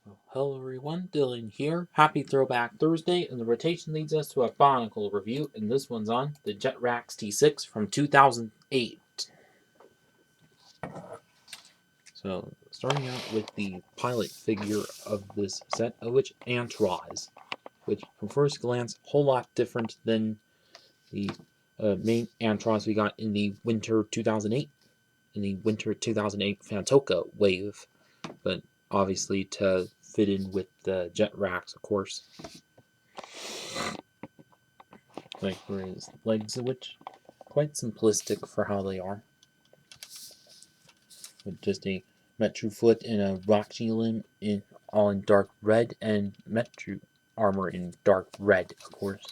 Well, hello everyone, Dylan here. Happy Throwback Thursday, and the rotation leads us to a Bionicle review, and this one's on the Jetrax T6 from 2008. So, starting out with the pilot figure of this set, of which Antraz, which from first glance, a whole lot different than the main Antraz we got in the Winter 2008, in the Winter 2008 Fantoka wave, but obviously to fit in with the Jetrax, of course. Like for his legs, which quite simplistic for how they are, with just a Metru foot and a Roxy limb all in dark red, and Metru armor in dark red, of course.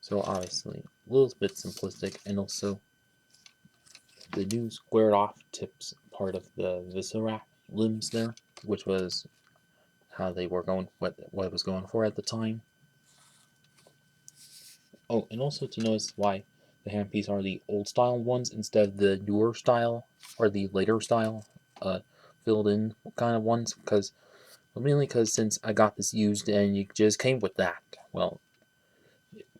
So obviously a little bit simplistic, and also the new squared off tips part of the Viscera limbs there, which was how they were going, what it was going for at the time. Oh, and also to notice why the handpiece are the old style ones instead of the newer style or the later style filled in kind of ones, because mainly because since I got this used and it just came with that, well,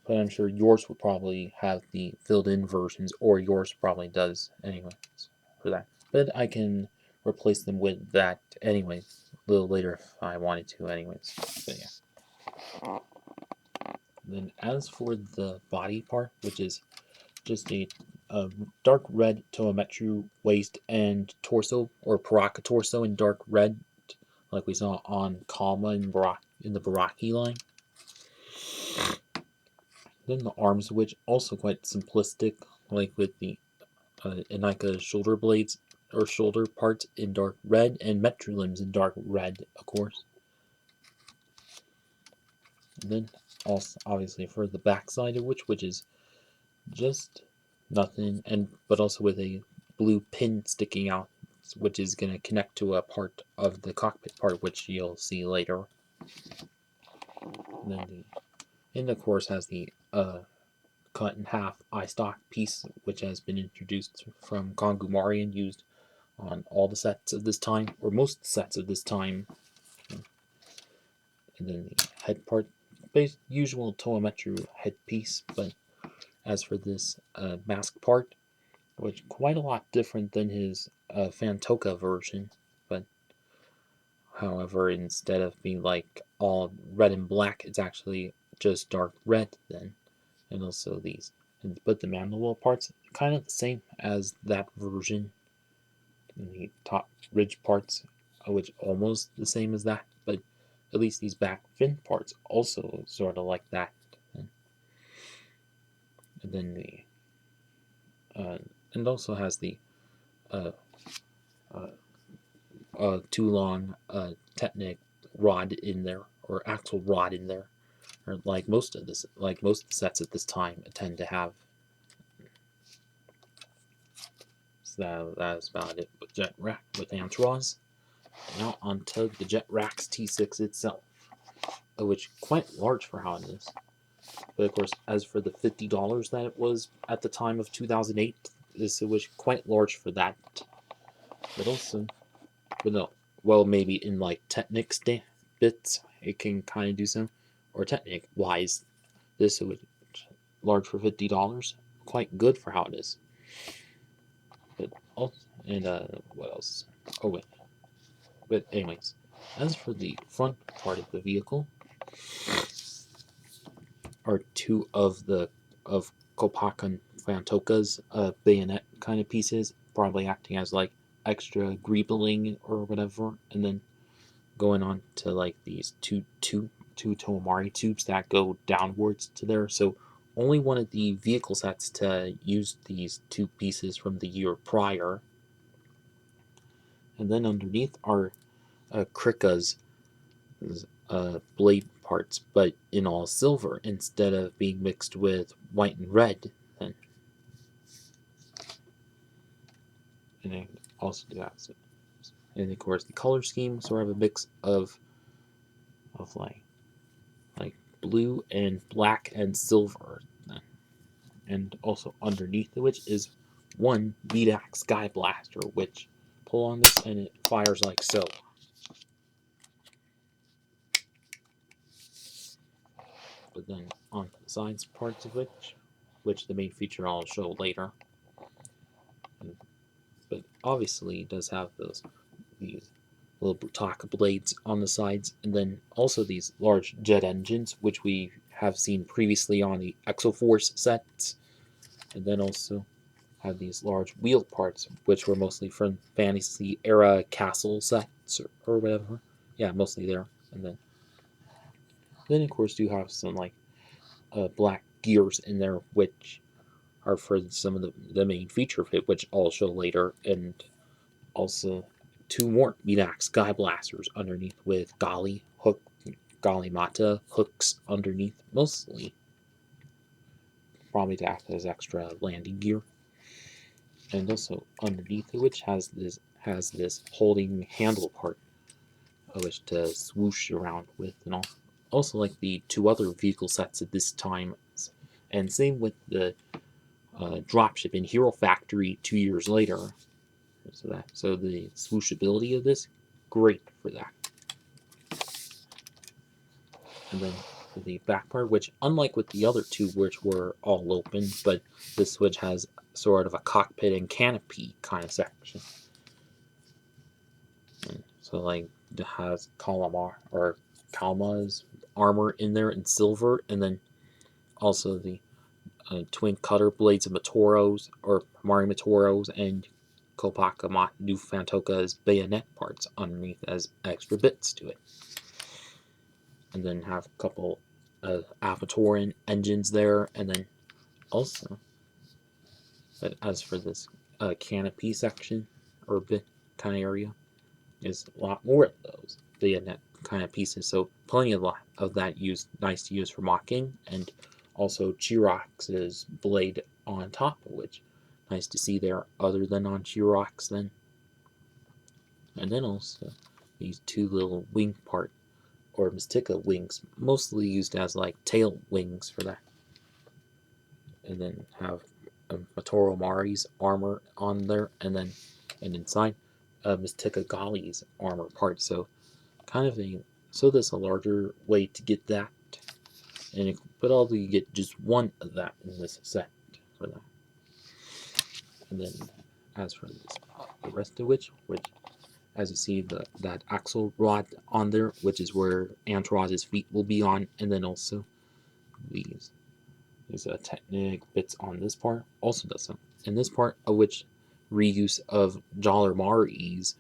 but I'm sure yours would probably have the filled in versions, or yours probably does anyways for that, but I can replace them with that anyway a little later if I wanted to anyways. But yeah, then as for the body part, which is just a dark red Toametru waist and torso, or Paraka torso in dark red, like we saw on Kalma in the Baraki line. Then the arms, which also quite simplistic, like with the Inika shoulder blades or shoulder parts in dark red, and Metru limbs in dark red, of course. And then also obviously for the backside of which is just nothing, but also with a blue pin sticking out, which is going to connect to a part of the cockpit part, which you'll see later. And then of course has the cut in half eye stock piece, which has been introduced from Kongumari and used on all the sets of this time, or most sets of this time. And then the head part, usual Toametru headpiece, but as for this mask part, which quite a lot different than his Fantoka version, but however, instead of being like all red and black, it's actually just dark red then. And also these, but the mandible parts kind of the same as that version. And the top ridge parts, which almost the same as that, but at least these back fin parts also sort of like that. And then the and also has the uh, too long Technic rod in there, or axle rod in there, or like most of the sets at this time tend to have. So that's about it with Jetrax with Antraz. Now onto the Jetrax T6 itself, which quite large for how it is. But of course, as for the $50 that it was at the time of 2008, this was quite large for that. But also, but no, well, maybe in like Technic bits, it can kind of do so, or Technic wise, this was large for $50, quite good for how it is. But also, and what else? Oh wait, but anyways, as for the front part of the vehicle, are two of Kopakan Fantoka's bayonet kind of pieces, probably acting as like extra greebling or whatever, and then going on to like these two Tomari tubes that go downwards to there. So only one of the vehicle sets to use these two pieces from the year prior. And then underneath are Krika's blade parts, but in all silver instead of being mixed with white and red. And then also that's it. And of course the color scheme sort of a mix of like blue and black and silver. And also underneath which is one Jetrax Sky Blaster, which pull on this and it fires like so. But then on the sides parts of which the main feature I'll show later. But obviously it does have these little Butaka blades on the sides, and then also these large jet engines, which we have seen previously on the Exoforce sets, and then also have these large wheel parts, which were mostly from fantasy era castle sets or whatever. Yeah, mostly there. And then of course you have some like black gears in there, which are for some of the main feature of it, which I'll show later, and also two more Bionicle Sky Blasters underneath with Golly Mata hooks underneath, mostly probably to act as extra landing gear, and also underneath it, which has this holding handle part, which to swoosh around with, and all. Also like the two other vehicle sets at this time, and same with the dropship in Hero Factory 2 years later. So the swooshability of this, great for that. And then the back part, which unlike with the other two, which were all open, but this switch has sort of a cockpit and canopy kind of section. And so like it has Kalma's armor in there in silver, and then also the twin cutter blades of Matoros or Mari Matoros and Kopaka New Fantoka's bayonet parts underneath as extra bits to it. And then have a couple Apatoran engines there, and then also, but as for this canopy section or bit kind of area, is a lot more of those bayonet kind of pieces. So plenty of that nice to use for mocking, and also Jetrax's blade on top of which nice to see there, other than on Jetrax then. And then also these two little wing part or Mystica wings, mostly used as like tail wings for that. And then have Matoro Mari's armor on there, and inside Mystica Golly's armor part. So kind of there's a larger way to get that, but although you get just one of that in this set for that. And then as for the rest of which as you see that axle rod on there, which is where Antaraz's feet will be on, and then also these Technic bits on this part also does some. In this part, of which reuse of Jaller Mari's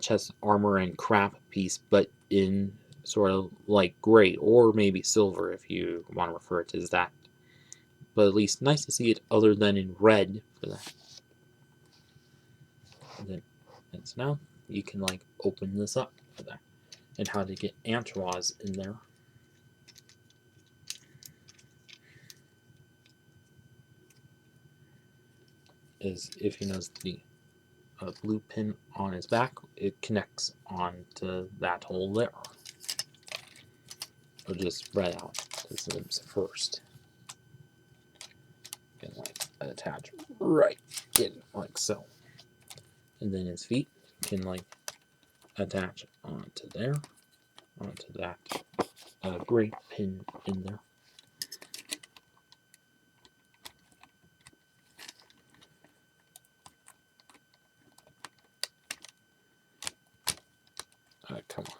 chest armor and crap piece, but in sort of like gray or maybe silver if you want to refer it as that. But at least nice to see it other than in red for that. And so now you can like open this up for that, and how to get Antaraz in there. Is if he knows the blue pin on his back, it connects onto that hole there. Or just spread out his limbs first. And like attach right in like so. And then his feet can like attach onto there, onto that gray pin in there. Come on.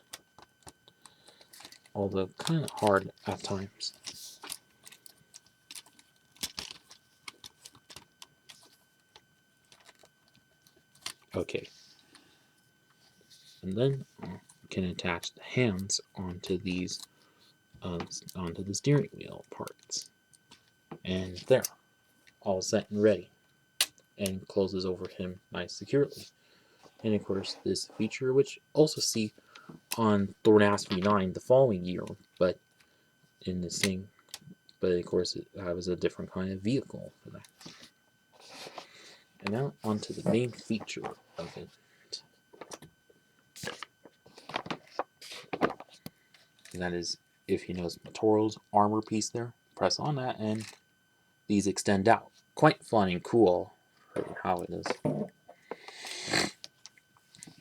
Although kind of hard at times. Okay. And then you can attach the hands onto these, onto the steering wheel parts. And there, all set and ready. And closes over him nice securely. And of course, this feature, which also see on Thornas V9 the following year, but in the same, but of course it was a different kind of vehicle for that. And now onto the main feature of it. And that is, if you notice Matoro's armor piece there, press on that and these extend out. Quite fun and cool for how it is.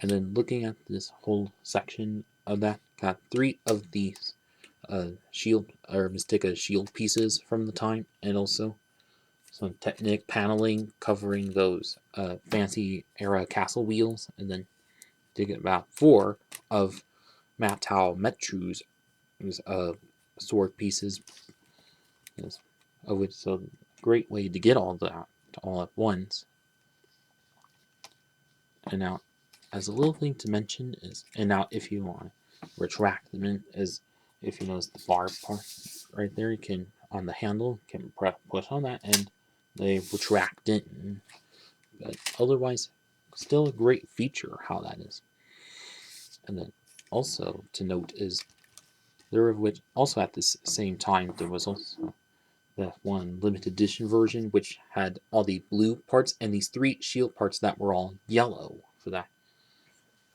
And then looking at this whole section of that, got 3 of these shield or Mystica shield pieces from the time, and also some Technic paneling covering those fancy era castle wheels, and then to get about 4 of Matau Metru's sword pieces, of which is a great way to get all that all at once. And now, as a little thing to mention is, and now if you want to retract them in, is if you notice the bar part right there, you can on the handle can push on that and they retract it. But otherwise, still a great feature how that is. And then also to note is there of which also at this same time there was also that one limited edition version which had all the blue parts and these 3 shield parts that were all yellow for that.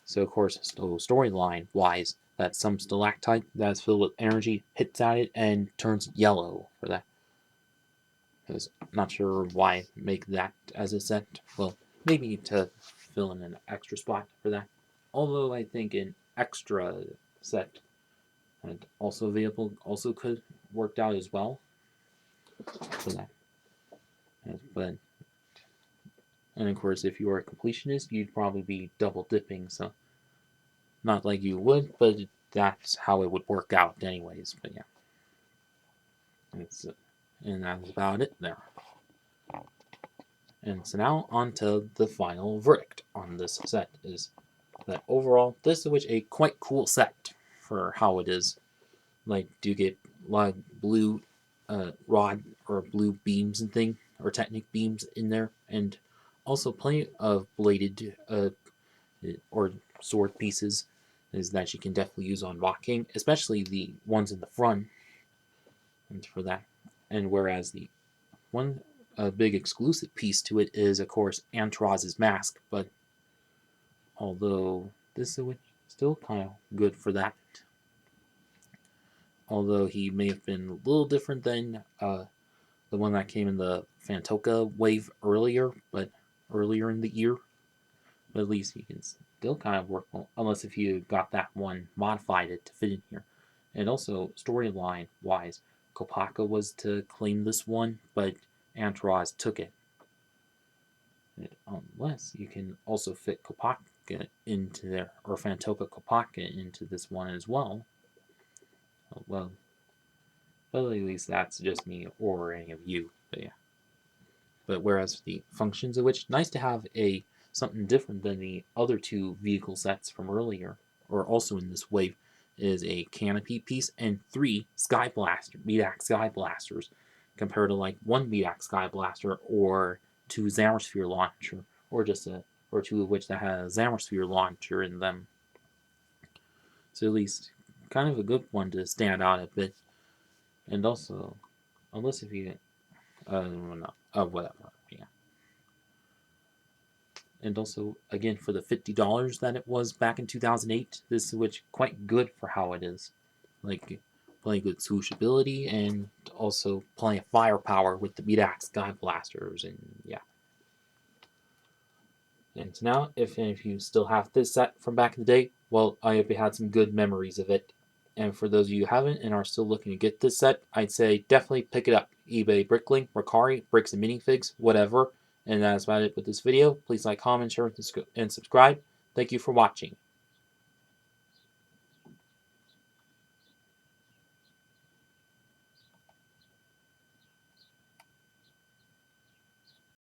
So of course, storyline wise, that some stalactite that's filled with energy hits at it and turns yellow for that. I was not sure why make that as a set. Well, maybe to fill in an extra spot for that. Although I think an extra set and also available also could worked out as well for that. But and of course, if you were a completionist, you'd probably be double dipping. So not like you would, but that's how it would work out, anyways. But yeah, and that's about it there. And so now on to the final verdict on this set is that overall, this is a quite cool set for how it is. Like, do you get a lot of blue rod or blue beams and thing, or Technic beams in there, and also plenty of bladed or sword pieces is that you can definitely use on walking, especially the ones in the front, and for that. And whereas the one big exclusive piece to it is, of course, Antraz's mask, but although this is still kind of good for that. Although he may have been a little different than the one that came in the Fantoka wave earlier in the year. But at least you can still kind of work well, unless if you got that one, modified it to fit in here. And also, storyline wise, Kopaka was to claim this one, but Antraz took it. Unless you can also fit Kopaka into there, or Fantoka Kopaka into this one as well. Well, at least that's just me or any of you. But yeah. But whereas the functions of which, nice to have something different than the other 2 vehicle sets from earlier, or also in this wave, is a canopy piece and 3 Bidax Sky Blasters, compared to like 1 Bidax Sky Blaster or 2 Zammersphere launcher, or 2 of which that has a Zammersphere launcher in them. So at least kind of a good one to stand out a bit. And also, unless if you whatever, yeah. And also, again, for the $50 that it was back in 2008, this Switch quite good for how it is. Like, plenty good swooshability and also plenty of firepower with the Bidax Sky Blasters, and yeah. And now, if any of you still have this set from back in the day, well, I hope you had some good memories of it. And for those of you who haven't and are still looking to get this set, I'd say definitely pick it up. eBay, Bricklink, Mercari, Bricks and Minifigs, whatever. And that's about it with this video. Please like, comment, share, and subscribe. Thank you for watching.